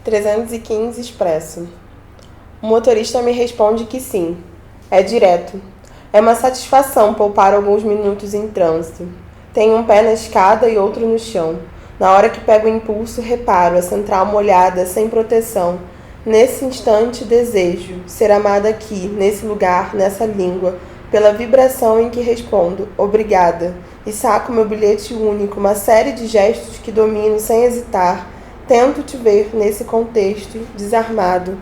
315 Expresso. O motorista me responde que sim. É direto. É uma satisfação poupar alguns minutos em trânsito. Tenho um pé na escada e outro no chão. Na hora que pego o impulso, reparo a central molhada, sem proteção. Nesse instante, desejo ser amada aqui, nesse lugar, nessa língua, pela vibração em que respondo, obrigada, e saco meu bilhete único, uma série de gestos que domino sem hesitar. Tento te ver nesse contexto, desarmado.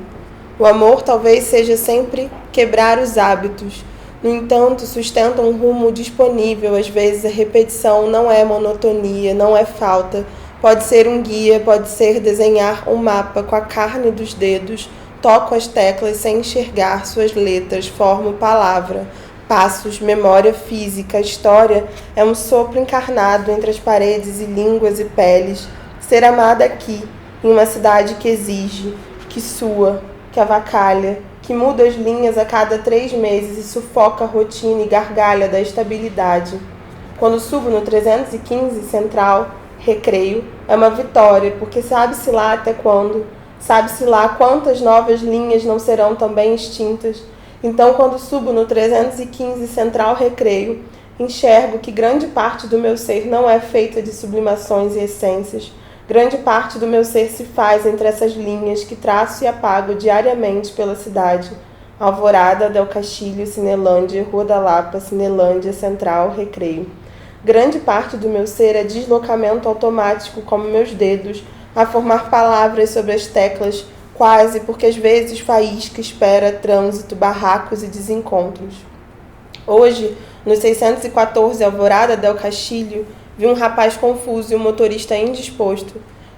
O amor talvez seja sempre quebrar os hábitos. No entanto, sustenta um rumo disponível. Às vezes a repetição não é monotonia, não é falta. Pode ser um guia, pode ser desenhar um mapa com a carne dos dedos. Toco as teclas sem enxergar suas letras, formo palavra, passos, memória física. A história é um sopro encarnado entre as paredes e línguas e peles. Ser amada aqui, em uma cidade que exige, que sua, que avacalha, que muda as linhas a cada 3 meses e sufoca a rotina e gargalha da estabilidade. Quando subo no 315 Central, Recreio, é uma vitória, porque sabe-se lá até quando, sabe-se lá quantas novas linhas não serão também extintas. Então, quando subo no 315 Central, Recreio, enxergo que grande parte do meu ser não é feita de sublimações e essências. Grande parte do meu ser se faz entre essas linhas que traço e apago diariamente pela cidade. Alvorada, Del Castilho, Cinelândia, Rua da Lapa, Cinelândia, Central, Recreio. Grande parte do meu ser é deslocamento automático, como meus dedos, a formar palavras sobre as teclas, quase porque às vezes faísca, espera, trânsito, barracos e desencontros. Hoje, no 614 Alvorada, Del Castilho, vi um rapaz confuso e um motorista indisposto.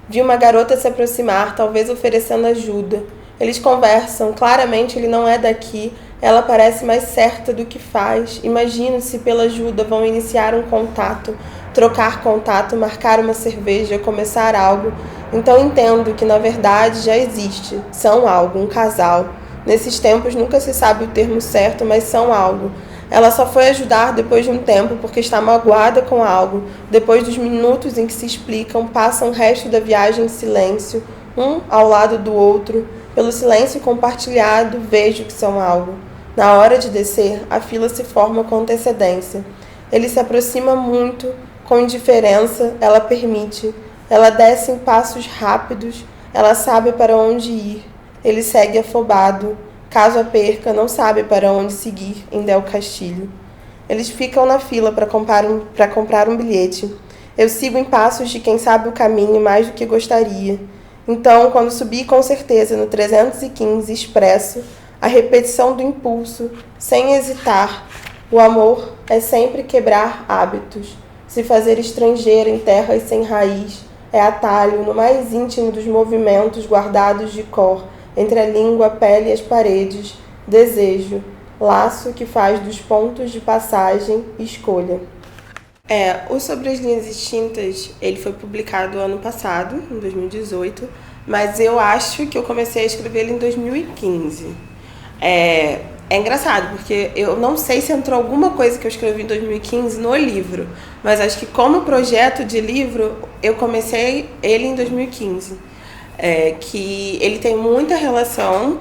Vi uma garota se aproximar, talvez oferecendo ajuda. Eles conversam, claramente ele não é daqui, ela parece mais certa do que faz. Imagino se pela ajuda vão iniciar um contato, trocar contato, marcar uma cerveja, começar algo. Então entendo que na verdade já existe, são algo, um casal. Nesses tempos nunca se sabe o termo certo, mas são algo. Ela só foi ajudar depois de um tempo porque está magoada com algo. Depois dos minutos em que se explicam, passam o resto da viagem em silêncio, um ao lado do outro. Pelo silêncio compartilhado, vejo que são algo. Na hora de descer, a fila se forma com antecedência. Ele se aproxima muito, com indiferença, ela permite. Ela desce em passos rápidos, ela sabe para onde ir. Ele segue afobado. Caso a perca, não sabe para onde seguir em Del Castilho. Eles ficam na fila para comprar um bilhete. Eu sigo em passos de quem sabe o caminho mais do que gostaria. Então, quando subi com certeza no 315 Expresso, a repetição do impulso, sem hesitar, o amor é sempre quebrar hábitos, se fazer estrangeira em terras sem raiz, é atalho no mais íntimo dos movimentos guardados de cor, entre a língua, a pele e as paredes, desejo, laço que faz dos pontos de passagem escolha. O Sobre as Linhas Extintas, ele foi publicado ano passado, em 2018, mas eu acho que eu comecei a escrever ele em 2015. É engraçado, porque eu não sei se entrou alguma coisa que eu escrevi em 2015 no livro, mas acho que como projeto de livro, eu comecei ele em 2015. Que ele tem muita relação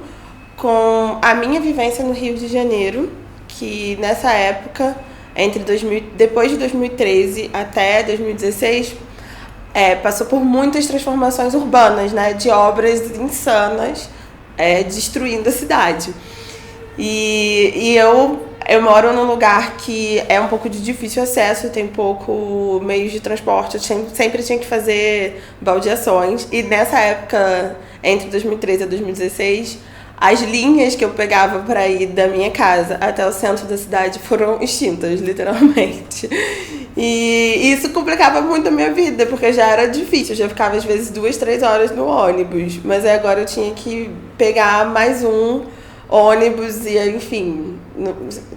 com a minha vivência no Rio de Janeiro, que nessa época, depois de 2013 até 2016, passou por muitas transformações urbanas, né, de obras insanas, destruindo a cidade. E eu moro num lugar que é um pouco de difícil acesso, tem pouco meios de transporte, eu sempre tinha que fazer baldeações. E nessa época, entre 2013 e 2016, as linhas que eu pegava para ir da minha casa até o centro da cidade foram extintas, literalmente. E isso complicava muito a minha vida, porque já era difícil, eu já ficava às vezes 2, 3 horas no ônibus. Mas aí agora eu tinha que pegar mais um ônibus e, enfim,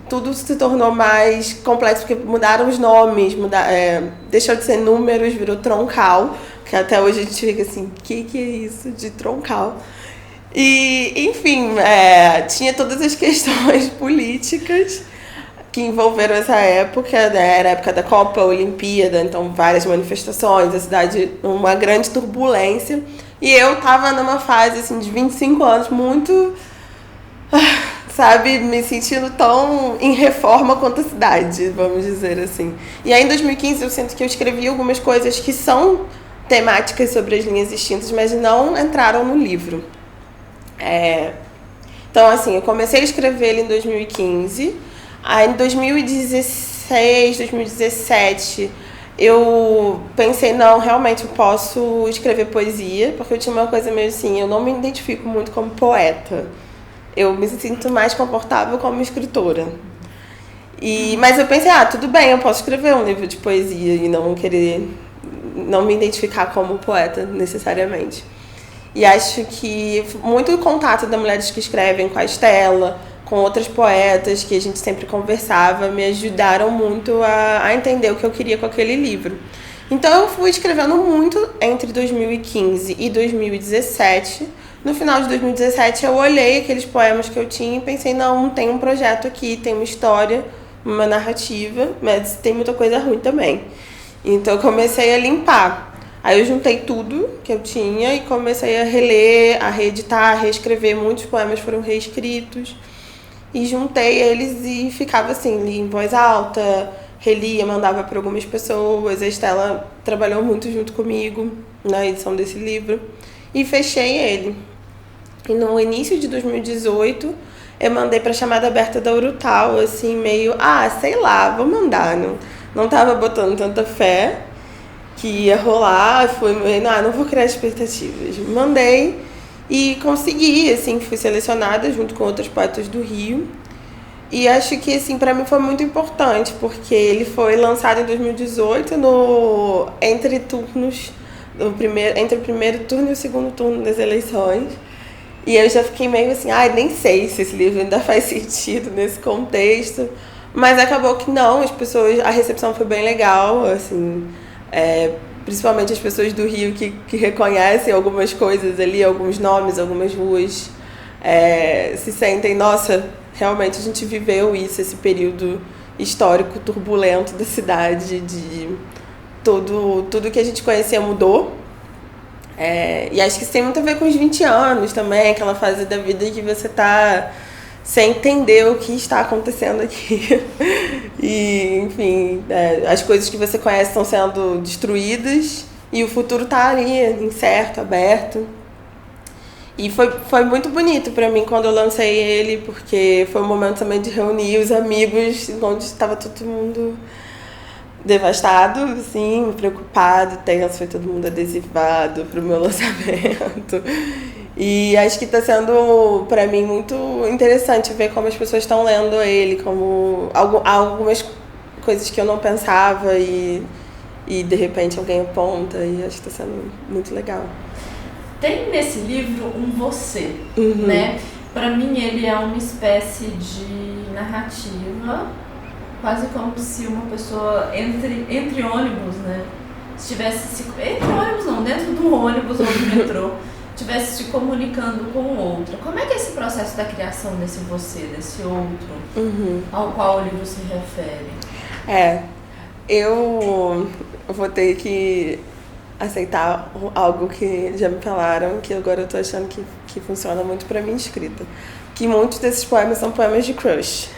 tudo se tornou mais complexo, porque mudaram os nomes, deixou de ser números, virou troncal, que até hoje a gente fica assim, o que é isso de troncal? E, enfim, tinha todas as questões políticas que envolveram essa época, né? Era a época da Copa, Olimpíada, então várias manifestações, a cidade, uma grande turbulência. E eu tava numa fase, assim, de 25 anos, muito, sabe, me sentindo tão em reforma quanto a cidade, vamos dizer assim. E aí, em 2015, eu sinto que eu escrevi algumas coisas que são temáticas sobre as linhas extintas, mas não entraram no livro. Então, assim, eu comecei a escrever ele em 2015, aí em 2016, 2017, eu pensei, não, realmente eu posso escrever poesia, porque eu tinha uma coisa meio assim, eu não me identifico muito como poeta. Eu me sinto mais confortável como escritora. Mas eu pensei, tudo bem, eu posso escrever um livro de poesia e não me identificar como poeta necessariamente. E acho que muito contato das mulheres que escrevem com a Estela, com outras poetas que a gente sempre conversava, me ajudaram muito a entender o que eu queria com aquele livro. Então eu fui escrevendo muito entre 2015 e 2017. No final de 2017 eu olhei aqueles poemas que eu tinha e pensei, não, tem um projeto aqui, tem uma história, uma narrativa, mas tem muita coisa ruim também. Então eu comecei a limpar. Aí eu juntei tudo que eu tinha e comecei a reler, a reeditar, a reescrever. Muitos poemas foram reescritos. E juntei eles e ficava assim, li em voz alta, relia, mandava para algumas pessoas. A Estela trabalhou muito junto comigo na edição desse livro. E fechei ele. E no início de 2018, eu mandei para a chamada aberta da Urutau, assim, meio, sei lá, vou mandar. Não tava botando tanta fé que ia rolar, não vou criar expectativas. Mandei e consegui, assim, fui selecionada junto com outros poetas do Rio. E acho que, assim, pra mim foi muito importante, porque ele foi lançado em 2018 entre o primeiro turno e o segundo turno das eleições. E eu já fiquei meio assim, nem sei se esse livro ainda faz sentido nesse contexto. Mas acabou que não, a recepção foi bem legal, assim, principalmente as pessoas do Rio que reconhecem algumas coisas ali, alguns nomes, algumas ruas, se sentem, nossa, realmente a gente viveu isso, esse período histórico turbulento da cidade, de tudo que a gente conhecia mudou. E acho que isso tem muito a ver com os 20 anos também, aquela fase da vida que você tá sem entender o que está acontecendo aqui. E, enfim, as coisas que você conhece estão sendo destruídas e o futuro tá ali, incerto, aberto. E foi muito bonito pra mim quando eu lancei ele, porque foi um momento também de reunir os amigos, onde estava todo mundo devastado, assim, preocupado, tenso, foi todo mundo adesivado pro meu lançamento. E acho que está sendo, para mim, muito interessante ver como as pessoas estão lendo ele, como algumas coisas que eu não pensava e de repente alguém aponta, e acho que está sendo muito legal. Tem nesse livro um você, né? Para mim ele é uma espécie de narrativa, quase como se uma pessoa entre ônibus, né? Entre ônibus não, dentro do ônibus ou do metrô, estivesse se comunicando com o outro. Como é que é esse processo da criação desse você, desse outro, ao qual o livro se refere? Eu vou ter que aceitar algo que já me falaram, que agora eu tô achando que funciona muito pra minha escrita. Que muitos desses poemas são poemas de crush.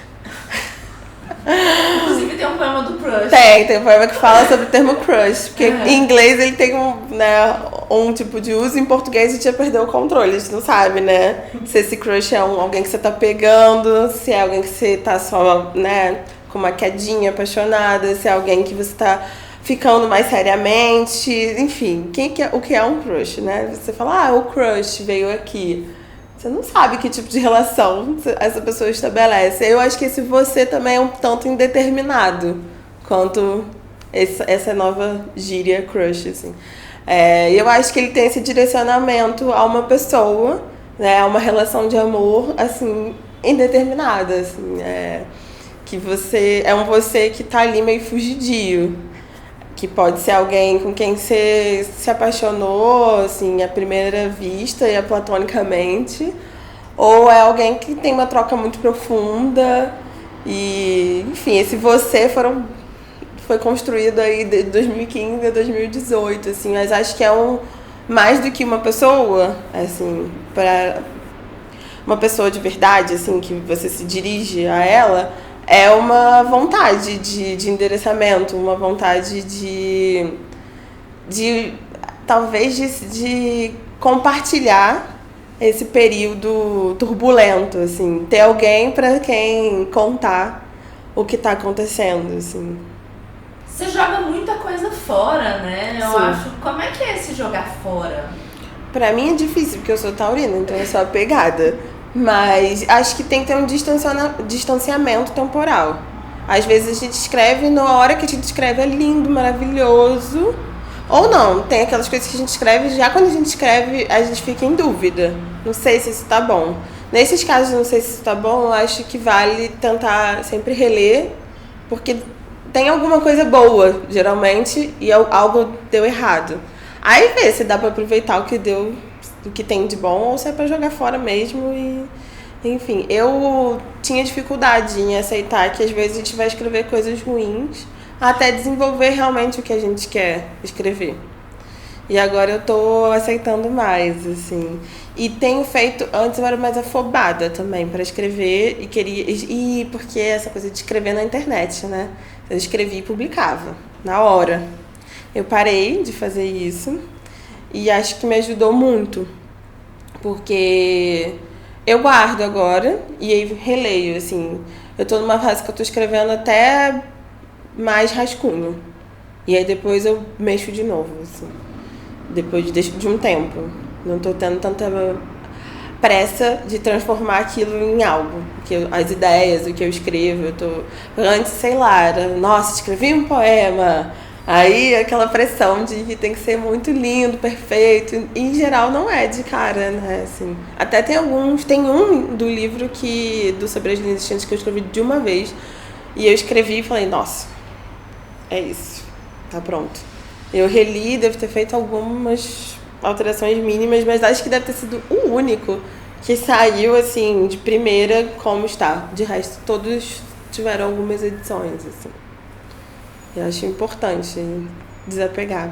Inclusive tem um poema do crush. Tem um poema que fala sobre o termo crush, porque em inglês ele tem um tipo de uso, em português a gente já perdeu o controle, a gente não sabe, né? Se esse crush é alguém que você tá pegando, se é alguém que você tá só, né, com uma quedinha apaixonada, se é alguém que você tá ficando mais seriamente, enfim, o que é um crush, né? Você fala, o crush veio aqui. Você não sabe que tipo de relação essa pessoa estabelece. Eu acho que esse você também é um tanto indeterminado quanto essa nova gíria crush, assim. Eu acho que ele tem esse direcionamento a uma pessoa, né, a uma relação de amor, assim, indeterminada, assim, que você é um você que tá ali meio fugidio, que pode ser alguém com quem você se apaixonou, assim, à primeira vista e platonicamente, ou é alguém que tem uma troca muito profunda E, enfim, esse você foi construído aí de 2015 a 2018, assim, mas acho que é mais do que uma pessoa, assim, para uma pessoa de verdade, assim, que você se dirige a ela, é uma vontade de endereçamento, uma vontade de talvez de compartilhar esse período turbulento, assim, ter alguém para quem contar o que está acontecendo, assim. Você joga muita coisa fora, né? Eu Sim. acho. Como é que é esse jogar fora? Pra mim é difícil, porque eu sou taurina, então eu sou apegada. Mas acho que tem que ter um distanciamento temporal. Às vezes a gente escreve, na hora que a gente escreve é lindo, maravilhoso. Ou não, tem aquelas coisas que a gente escreve, já quando a gente escreve, a gente fica em dúvida. Não sei se isso tá bom. Nesses casos, não sei se isso tá bom, eu acho que vale tentar sempre reler, porque tem alguma coisa boa, geralmente, e algo deu errado. Aí vê se dá pra aproveitar o que deu, o que tem de bom, ou se é pra jogar fora mesmo e... Enfim, eu tinha dificuldade em aceitar que às vezes a gente vai escrever coisas ruins até desenvolver realmente o que a gente quer escrever. E agora eu tô aceitando mais, assim. E tenho feito... Antes eu era mais afobada também pra escrever e queria... E porque essa coisa de escrever na internet, né? Eu escrevia e publicava, na hora. Eu parei de fazer isso e acho que me ajudou muito. Porque eu guardo agora e aí releio, assim. Eu tô numa fase que eu tô escrevendo até mais rascunho. E aí depois eu mexo de novo, assim. Depois de um tempo. Não tô tendo tanta pressa de transformar aquilo em algo. Porque as ideias, o que eu escrevo, eu tô... Antes, sei lá, era, nossa, escrevi um poema. Aí aquela pressão de que tem que ser muito lindo, perfeito. E, em geral não é de cara, né? Assim, até tem alguns. Tem um do livro do Sobre as Linhas Distantes que eu escrevi de uma vez. E eu escrevi e falei, nossa, é isso. Tá pronto. Eu reli, devo ter feito algumas alterações mínimas, mas acho que deve ter sido o único que saiu assim de primeira como está. De resto, todos tiveram algumas edições, assim. Eu acho importante desapegar.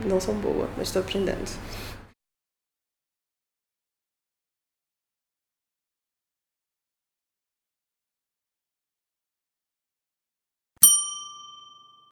Não sou boa, mas estou aprendendo.